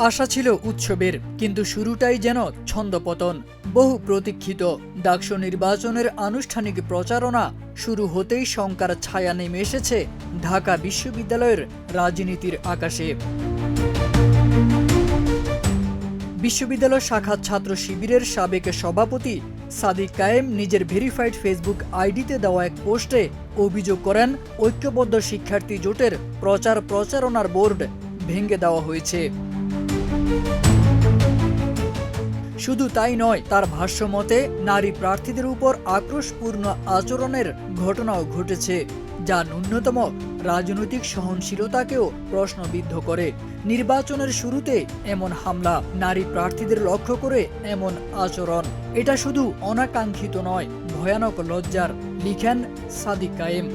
আশা ছিল উৎসবের, কিন্তু শুরুটাই যেন ছন্দপতন। বহু প্রতীক্ষিত ডাকসু নির্বাচনের আনুষ্ঠানিক প্রচারণা শুরু হতেই শঙ্কার ছায়া নেমে এসেছে ঢাকা বিশ্ববিদ্যালয়ের রাজনীতির আকাশে। বিশ্ববিদ্যালয় শাখা ছাত্র শিবিরের সাবেক সভাপতি সাদিক কায়েম নিজের ভেরিফাইড ফেসবুক আইডিতে দেওয়া এক পোস্টে অভিযোগ করেন, ঐক্যবদ্ধ শিক্ষার্থী জোটের প্রচারণার বোর্ড ভেঙে দেওয়া হয়েছে। শুধু তাই নয়, তার ভাষ্যমতে নারী প্রার্থীদের উপর আক্রোশপূর্ণ আচরণের ঘটনাও ঘটেছে, যা ন্যূনতম রাজনৈতিক সহনশীলতাকেও প্রশ্নবিদ্ধ করে। নির্বাচনের শুরুতে এমন হামলা, নারী প্রার্থীদের লক্ষ্য করে এমন আচরণ, এটা শুধু অনাকাঙ্ক্ষিত নয়, ভয়ানক লজ্জার, লিখেন সাদিক কায়েম।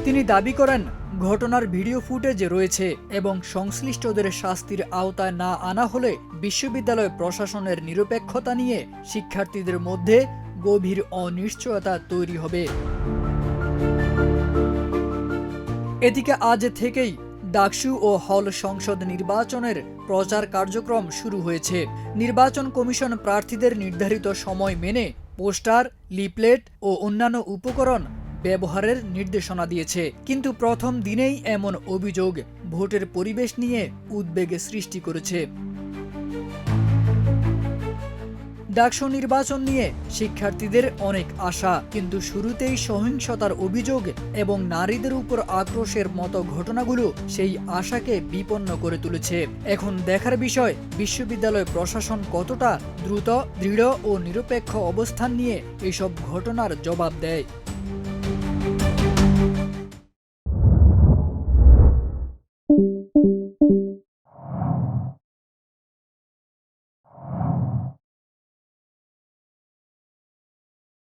তিনি দাবি করেন, ঘটনার ভিডিও ফুটেজ রয়েছে এবং সংশ্লিষ্টদের শাস্তির আওতায় না আনা হলে বিশ্ববিদ্যালয় প্রশাসনের নিরপেক্ষতা নিয়ে শিক্ষার্থীদের মধ্যে গভীর অনিশ্চয়তা তৈরি হবে। এদিকে আজ থেকেই ডাকসু ও হল সংসদ নির্বাচনের প্রচার কার্যক্রম শুরু হয়েছে। নির্বাচন কমিশন প্রার্থীদের নির্ধারিত সময় মেনে পোস্টার, লিফলেট ও অন্যান্য উপকরণ ব্যবহারের নির্দেশনা দিয়েছে। কিন্তু প্রথম দিনেই এমন অভিযোগ ভোটের পরিবেশ নিয়ে উদ্বেগ সৃষ্টি করেছে। ডাকসু নির্বাচন নিয়ে শিক্ষার্থীদের অনেক আশা, কিন্তু শুরুতেই সহিংসতার অভিযোগ এবং নারীদের উপর আক্রোশের মতো ঘটনাগুলো সেই আশাকে বিপন্ন করে তুলেছে। এখন দেখার বিষয়, বিশ্ববিদ্যালয় প্রশাসন কতটা দ্রুত, দৃঢ় ও নিরপেক্ষ অবস্থান নিয়ে এসব ঘটনার জবাব দেয়।